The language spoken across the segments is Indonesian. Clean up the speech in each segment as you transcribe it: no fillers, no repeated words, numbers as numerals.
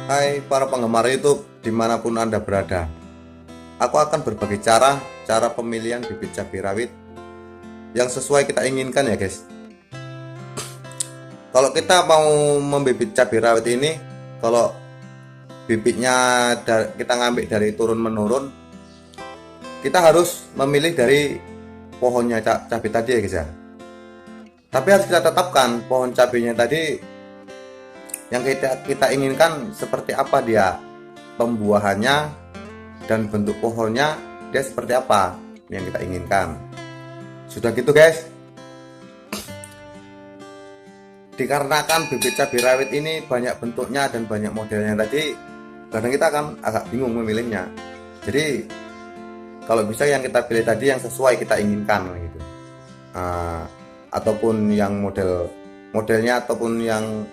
Hai para penggemar YouTube dimanapun Anda berada. Aku akan berbagi cara pemilihan bibit cabai rawit yang sesuai kita inginkan ya guys. Kalau kita mau membibit cabai rawit ini, kalau bibitnya kita ngambil dari turun menurun, kita harus memilih dari pohonnya cabai tadi ya guys ya. Tapi harus kita tetapkan pohon cabainya tadi yang kita inginkan seperti apa dia pembuahannya dan bentuk pohonnya, dia seperti apa yang kita inginkan. Sudah gitu guys, dikarenakan bibit cabai rawit ini banyak bentuknya dan banyak modelnya tadi, kadang kita akan agak bingung memilihnya. Jadi kalau bisa yang kita pilih tadi yang sesuai kita inginkan gitu. Ataupun yang modelnya, ataupun yang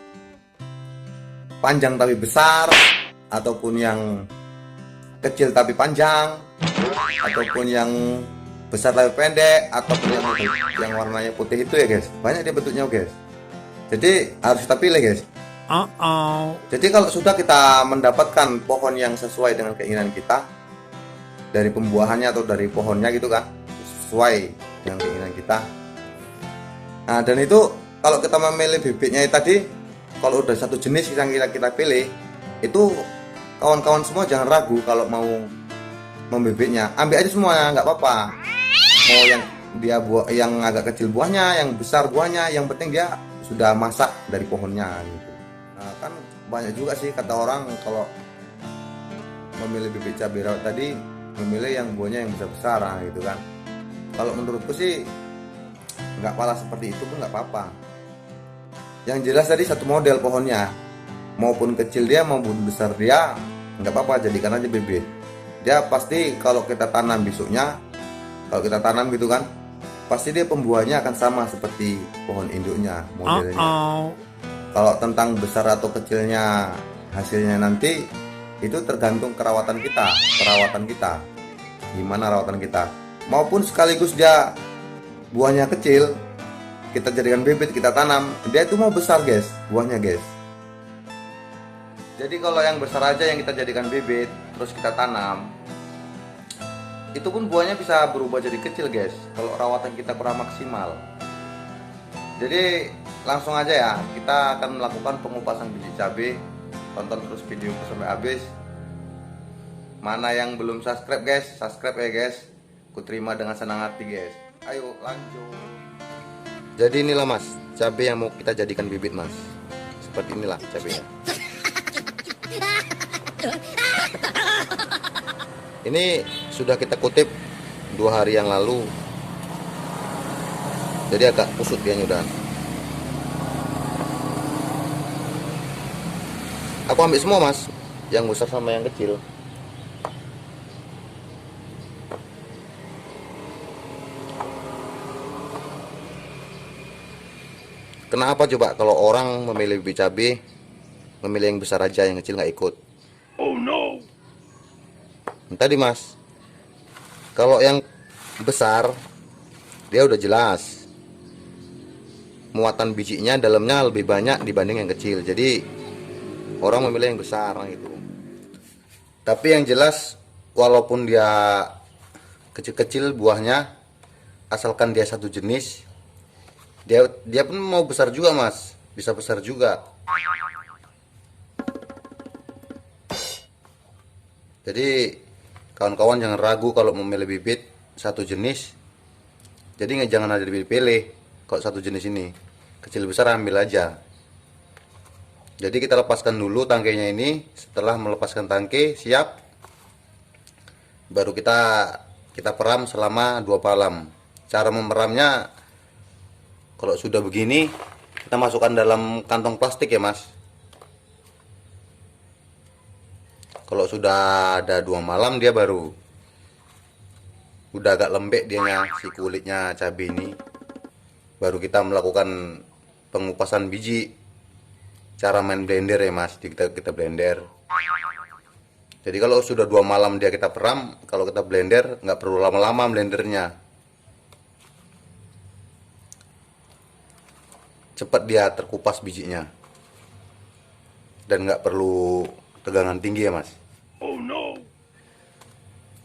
panjang tapi besar, ataupun yang kecil tapi panjang, ataupun yang besar tapi pendek, ataupun yang warnanya putih itu ya guys. Banyak dia bentuknya guys. Jadi harus kita pilih guys. Jadi kalau sudah kita mendapatkan pohon yang sesuai dengan keinginan kita, dari pembuahannya atau dari pohonnya gitu kan, sesuai dengan keinginan kita. Nah, dan itu kalau kita memilih bibitnya tadi, kalau udah satu jenis yang kita pilih, itu kawan-kawan semua jangan ragu kalau mau membibitnya. Ambil aja semuanya, nggak apa-apa. Mau yang dia buah yang agak kecil buahnya, yang besar buahnya, yang penting dia sudah masak dari pohonnya gitu. Nah, kan banyak juga sih kata orang kalau memilih bibit cabai rawit tadi, memilih yang buahnya yang besar-besar gitu kan. Kalau menurutku sih nggak malah seperti itu pun nggak apa-apa. Yang jelas tadi satu model pohonnya, maupun kecil dia maupun besar dia, nggak apa-apa, jadikan aja bibit. Dia pasti kalau kita tanam besoknya, kalau kita tanam gitu kan, pasti dia pembuahannya akan sama seperti pohon induknya modelnya. Kalau tentang besar atau kecilnya hasilnya nanti itu tergantung perawatan kita, gimana rawatan kita. Maupun sekaligus dia buahnya kecil, kita jadikan bibit, kita tanam, dia itu mau besar guys buahnya guys. Jadi kalau yang besar aja yang kita jadikan bibit terus kita tanam, itu pun buahnya bisa berubah jadi kecil guys kalau rawatan kita kurang maksimal. Jadi langsung aja ya, kita akan melakukan pengupasan biji cabai. Tonton terus video sampai habis. Mana yang belum subscribe guys, subscribe ya guys, ku terima dengan senang hati guys. Ayo lanjut. Jadi inilah mas, cabai yang mau kita jadikan bibit mas. Seperti inilah cabainya. Ini sudah kita kutip 2 hari yang lalu. Jadi agak kusut dia udah. Aku ambil semua mas, yang besar sama yang kecil. Kenapa coba kalau orang memilih bibit cabai, memilih yang besar aja, yang kecil nggak ikut? Oh no. Tadi mas, kalau yang besar dia udah jelas muatan bijinya dalamnya lebih banyak dibanding yang kecil. Jadi orang memilih yang besar gitu. Tapi yang jelas walaupun dia kecil-kecil buahnya, asalkan dia satu jenis, dia pun mau besar juga mas, bisa besar juga. Jadi kawan-kawan jangan ragu kalau memilih bibit satu jenis. Jadi jangan ada dipilih kalau satu jenis ini, kecil besar ambil aja. Jadi kita lepaskan dulu tangkainya ini. Setelah melepaskan tangkai siap, baru kita peram selama 2 malam. Cara memeramnya, kalau sudah begini kita masukkan dalam kantong plastik ya mas. Kalau sudah ada 2 malam dia baru udah agak lembek dianya, si kulitnya cabai ini. Baru kita melakukan pengupasan biji. Cara main blender ya mas, kita blender. Jadi kalau sudah 2 malam dia kita peram, kalau kita blender nggak perlu lama-lama blendernya, cepat dia terkupas bijinya, dan nggak perlu tegangan tinggi ya mas. Oh no.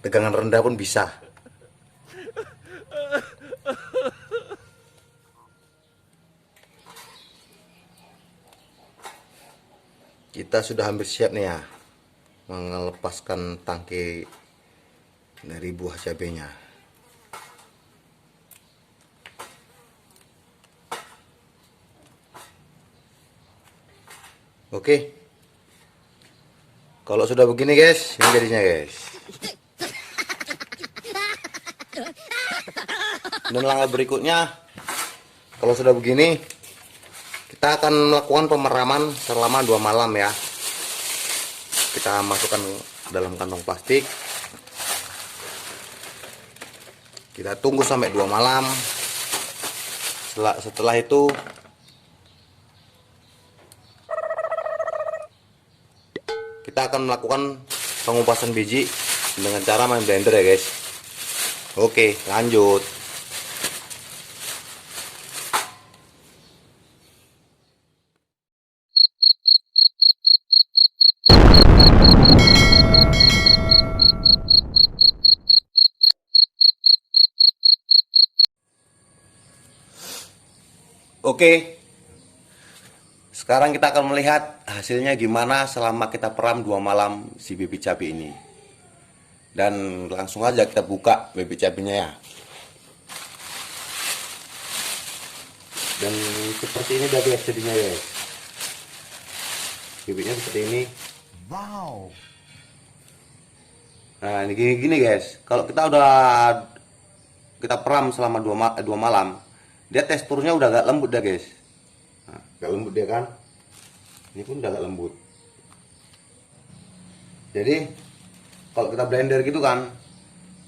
Tegangan rendah pun bisa. Kita sudah hampir siap nih ya melepaskan tangkai dari buah cabenya. Oke. Kalau sudah begini guys, ini jadinya guys. Dan langkah berikutnya, kalau sudah begini, kita akan melakukan pemeraman selama 2 malam ya. Kita masukkan dalam kantong plastik. Kita tunggu sampai 2 malam. Setelah itu kita akan melakukan pengupasan biji dengan cara main blender ya guys. Oke, lanjut. Oke. Sekarang kita akan melihat hasilnya gimana selama kita peram 2 malam si bibit cabai ini. Dan langsung aja kita buka bibit cabainya ya. Dan seperti ini udah guys jadinya ya. Bibitnya seperti ini. Wow. Nah ini gini guys. Kalau kita peram selama 2 malam, dia teksturnya udah agak lembut dah guys. Nah, agak lembut dia kan. Ini pun udah agak lembut. Jadi kalau kita blender gitu kan,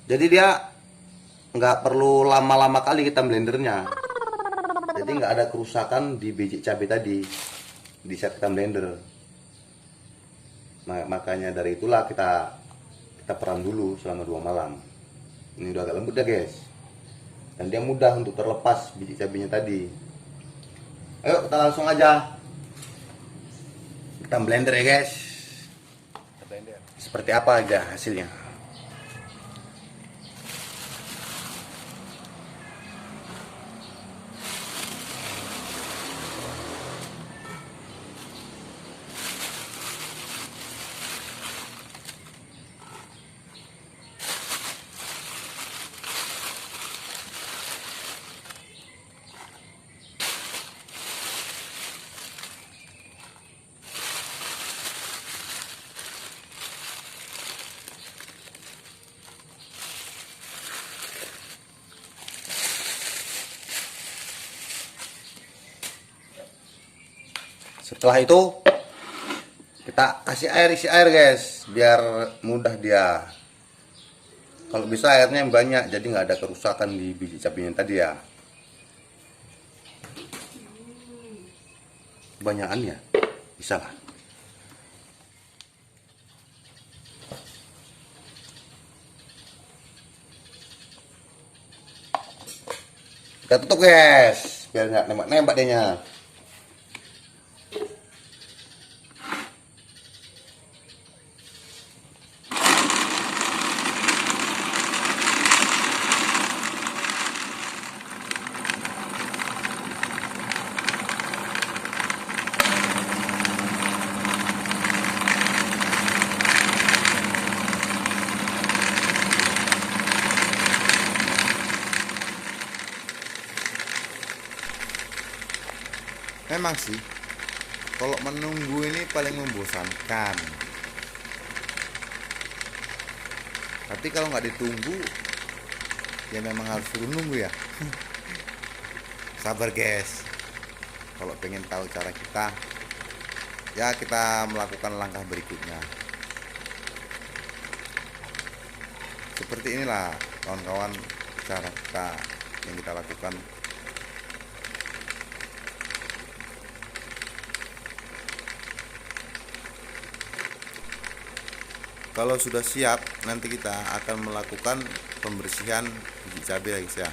jadi dia nggak perlu lama-lama kali kita blendernya. Jadi nggak ada kerusakan di biji cabai tadi di saat kita blender. Makanya dari itulah kita peram dulu selama 2 malam. Ini udah agak lembut dah guys. Dan dia mudah untuk terlepas biji cabainya tadi. Ayo kita langsung aja kita blender ya guys. Seperti apa aja hasilnya. Setelah itu kita kasih isi air guys, biar mudah dia. Kalau bisa airnya yang banyak, jadi nggak ada kerusakan di biji cabainya tadi ya. Kebanyakan ya, bisa lah. Kita tutup guys, biar nggak nembak-nembak dia. Memang sih, kalau menunggu ini paling membosankan. Tapi kalau nggak ditunggu, ya memang harus suruh nunggu ya. Sabar guys. Kalau pengen tahu cara kita, ya kita melakukan langkah berikutnya. Seperti inilah kawan-kawan cara kita yang kita lakukan. Kalau sudah siap, nanti kita akan melakukan pembersihan biji cabai guys ya.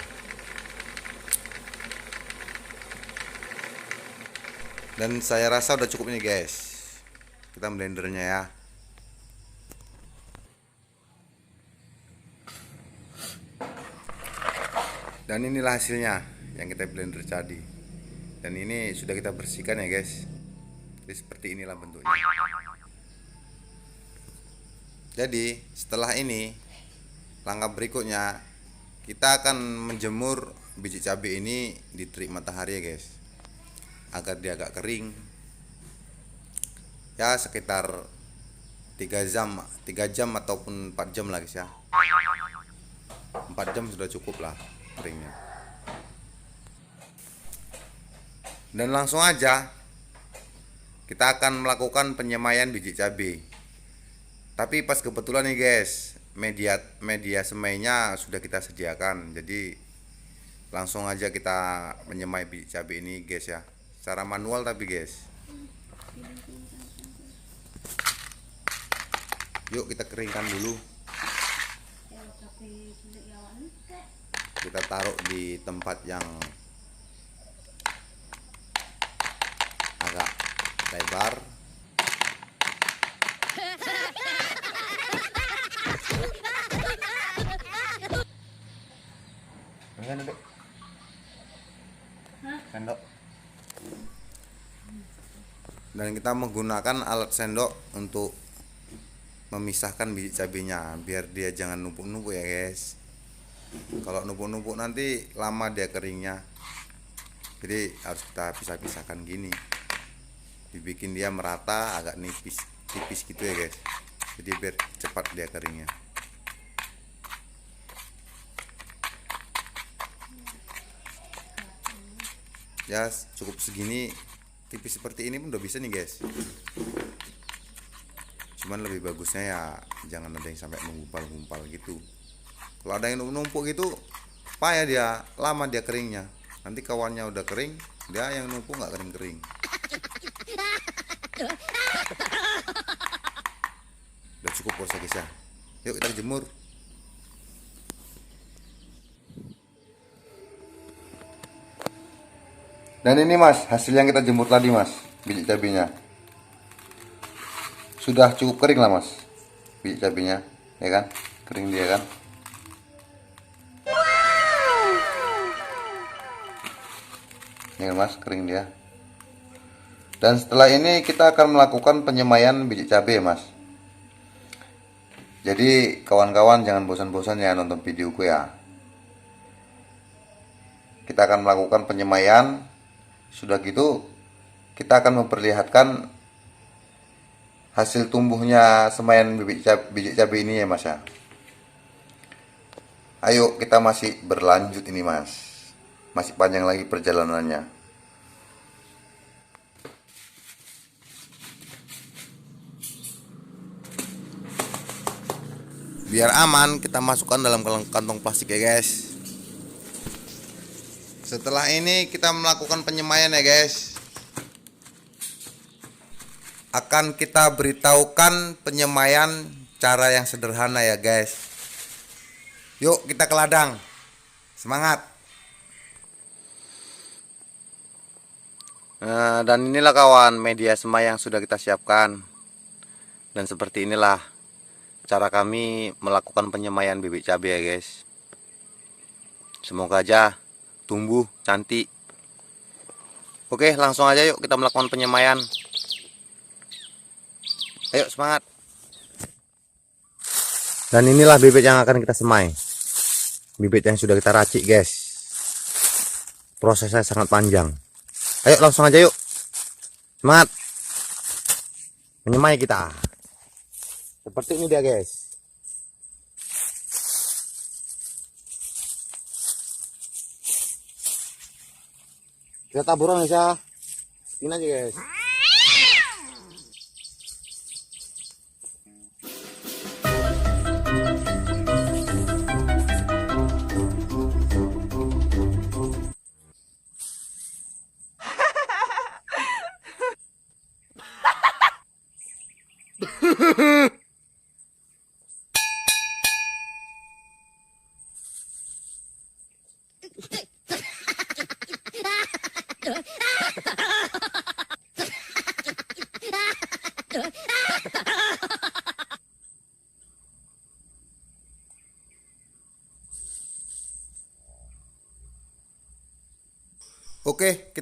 Dan saya rasa udah cukup ini guys. Kita blendernya ya. Dan inilah hasilnya yang kita blender tadi. Dan ini sudah kita bersihkan ya guys. Jadi seperti inilah bentuknya. Jadi setelah ini, langkah berikutnya kita akan menjemur biji cabai ini di terik matahari ya guys, agar dia agak kering. Ya sekitar 3 jam ataupun 4 jam lah guys ya. 4 jam sudah cukup lah keringnya. Dan langsung aja kita akan melakukan penyemaian biji cabai. Tapi pas kebetulan nih guys, media semainya sudah kita sediakan. Jadi langsung aja kita menyemai biji cabai ini guys ya, secara manual tapi guys. Yuk kita keringkan dulu. Kita taruh di tempat yang agak lebar. Sendok. Dan kita menggunakan alat sendok untuk memisahkan biji cabenya biar dia jangan numpuk-numpuk ya guys. Kalau numpuk-numpuk nanti lama dia keringnya. Jadi harus kita pisah-pisahkan gini. Dibikin dia merata, agak tipis gitu ya guys. Jadi biar cepat dia keringnya. Ya cukup segini, tipis seperti ini pun udah bisa nih guys. Cuman lebih bagusnya ya jangan ada yang sampai menggumpal-gumpal gitu. Kalau ada yang numpuk gitu payah dia, lama dia keringnya. Nanti kawannya udah kering, dia yang numpuk nggak kering-kering. Udah cukup proses guys ya. Yuk kita jemur. Dan ini mas, hasil yang kita jemur tadi mas, biji cabenya sudah cukup kering lah mas, biji cabenya, ya kan, kering dia kan. Ya kan mas, kering dia. Dan setelah ini kita akan melakukan penyemaian biji cabai mas. Jadi kawan-kawan jangan bosan-bosan ya nonton videoku ya. Kita akan melakukan penyemaian. Sudah gitu kita akan memperlihatkan hasil tumbuhnya semaian biji cabai ini ya mas ya. Ayo kita masih berlanjut ini mas, masih panjang lagi perjalanannya. Biar aman kita masukkan dalam kantong plastik ya guys. Setelah ini kita melakukan penyemaian ya guys. Akan kita beritahukan penyemaian cara yang sederhana ya guys. Yuk kita ke ladang. Semangat. Nah, dan inilah kawan media semai yang sudah kita siapkan. Dan seperti inilah cara kami melakukan penyemaian bibit cabai ya guys. Semoga aja tumbuh cantik. Oke langsung aja yuk kita melakukan penyemaian. Ayo semangat. Dan inilah bibit yang akan kita semai, bibit yang sudah kita racik guys. Prosesnya sangat panjang. Ayo langsung aja yuk, semangat menyemai kita. Seperti ini dia guys. Kita taburan aja, ini aja guys.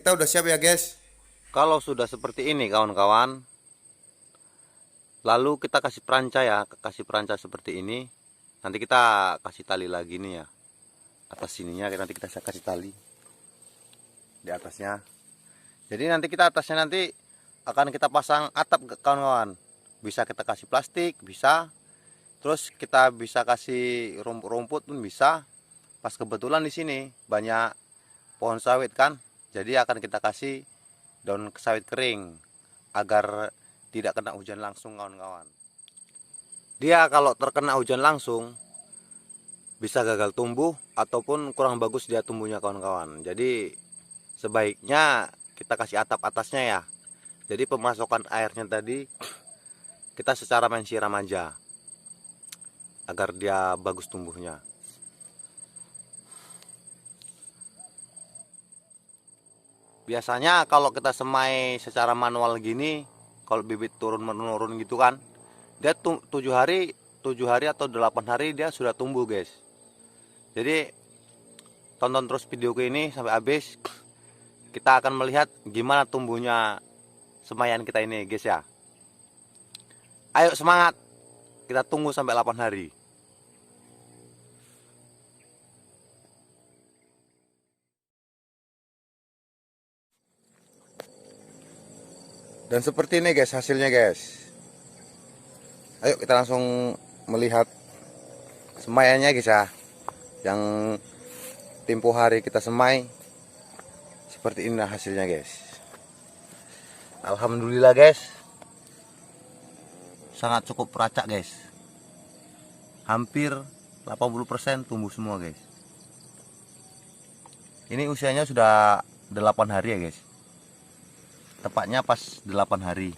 kita udah siap ya guys. Kalau sudah seperti ini kawan-kawan, lalu kita kasih peranca ya, kasih peranca seperti ini. Nanti kita kasih tali lagi nih ya, atas sininya nanti kita kasih tali di atasnya. Jadi nanti kita atasnya nanti akan kita pasang atap kawan-kawan. Bisa kita kasih plastik, bisa. Terus kita bisa kasih rumput-rumput pun bisa. Pas kebetulan di sini banyak pohon sawit kan, jadi akan kita kasih daun sawit kering agar tidak kena hujan langsung kawan-kawan. Dia kalau terkena hujan langsung bisa gagal tumbuh ataupun kurang bagus dia tumbuhnya kawan-kawan. Jadi sebaiknya kita kasih atap atasnya ya. Jadi pemasukan airnya tadi kita secara main siram aja agar dia bagus tumbuhnya. Biasanya kalau kita semai secara manual gini, kalau bibit turun menurun gitu kan, dia 7 hari atau 8 hari dia sudah tumbuh guys. Jadi tonton terus video ini sampai habis, kita akan melihat gimana tumbuhnya semaian kita ini guys ya. Ayo semangat, kita tunggu sampai 8 hari. Dan seperti ini guys hasilnya guys. Ayo kita langsung melihat semaiannya guys ya. Yang tempo hari kita semai. Seperti inilah hasilnya guys. Alhamdulillah guys, sangat cukup peracak guys. Hampir 80% tumbuh semua guys. Ini usianya sudah 8 hari ya guys. Tepatnya pas 8 hari.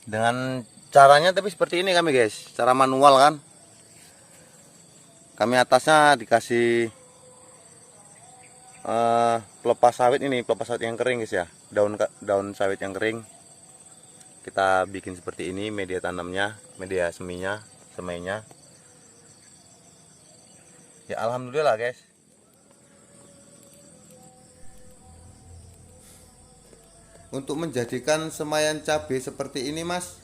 Dengan caranya tapi seperti ini kami guys, cara manual kan. Kami atasnya dikasih pelepas sawit ini, pelepas sawit yang kering guys ya. Daun sawit yang kering. Kita bikin seperti ini media tanamnya, media semainya. Ya alhamdulillah guys. Untuk menjadikan semaian cabai seperti ini mas,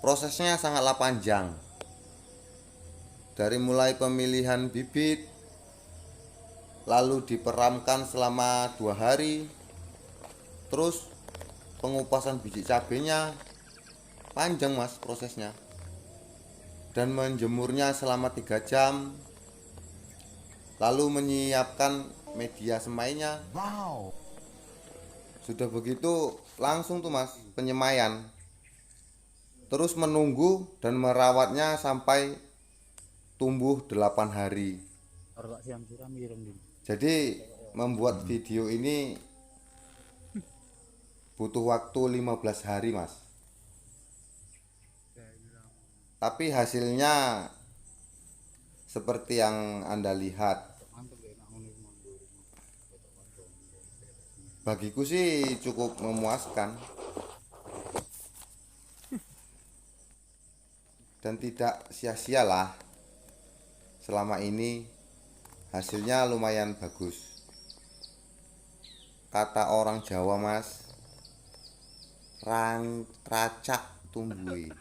prosesnya sangatlah panjang. Dari mulai pemilihan bibit, lalu diperamkan selama 2 hari, terus pengupasan biji cabenya, panjang mas prosesnya. Dan menjemurnya selama 3 jam, lalu menyiapkan media semainya. Wow. Sudah begitu langsung tuh mas penyemaian. Terus menunggu dan merawatnya sampai tumbuh 8 hari. Jadi membuat video ini butuh waktu 15 hari mas. Tapi hasilnya seperti yang Anda lihat. Bagiku sih cukup memuaskan. Dan tidak sia-sia lah. Selama ini hasilnya lumayan bagus. Kata orang Jawa mas, racak tumbuh.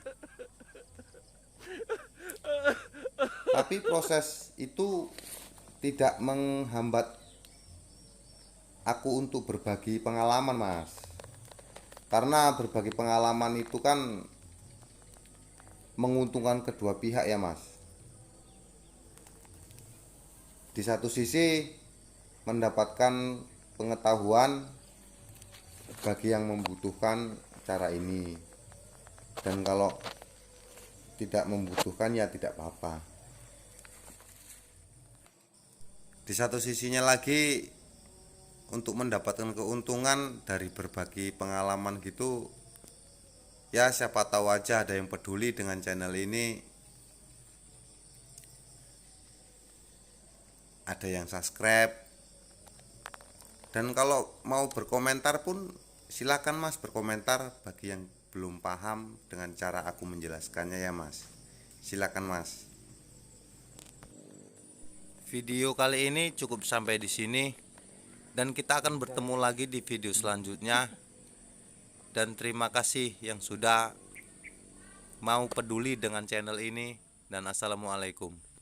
Tapi proses itu tidak menghambat aku untuk berbagi pengalaman mas. Karena berbagi pengalaman itu kan menguntungkan kedua pihak ya mas. Di satu sisi mendapatkan pengetahuan bagi yang membutuhkan cara ini, dan kalau tidak membutuhkan ya tidak apa-apa. Di satu sisinya lagi untuk mendapatkan keuntungan dari berbagi pengalaman gitu ya, siapa tahu aja ada yang peduli dengan channel ini, ada yang subscribe. Dan kalau mau berkomentar pun silakan mas berkomentar bagi yang belum paham dengan cara aku menjelaskannya ya mas. Silakan mas. Video kali ini cukup sampai di sini, dan kita akan bertemu lagi di video selanjutnya. Dan terima kasih yang sudah mau peduli dengan channel ini, dan assalamualaikum.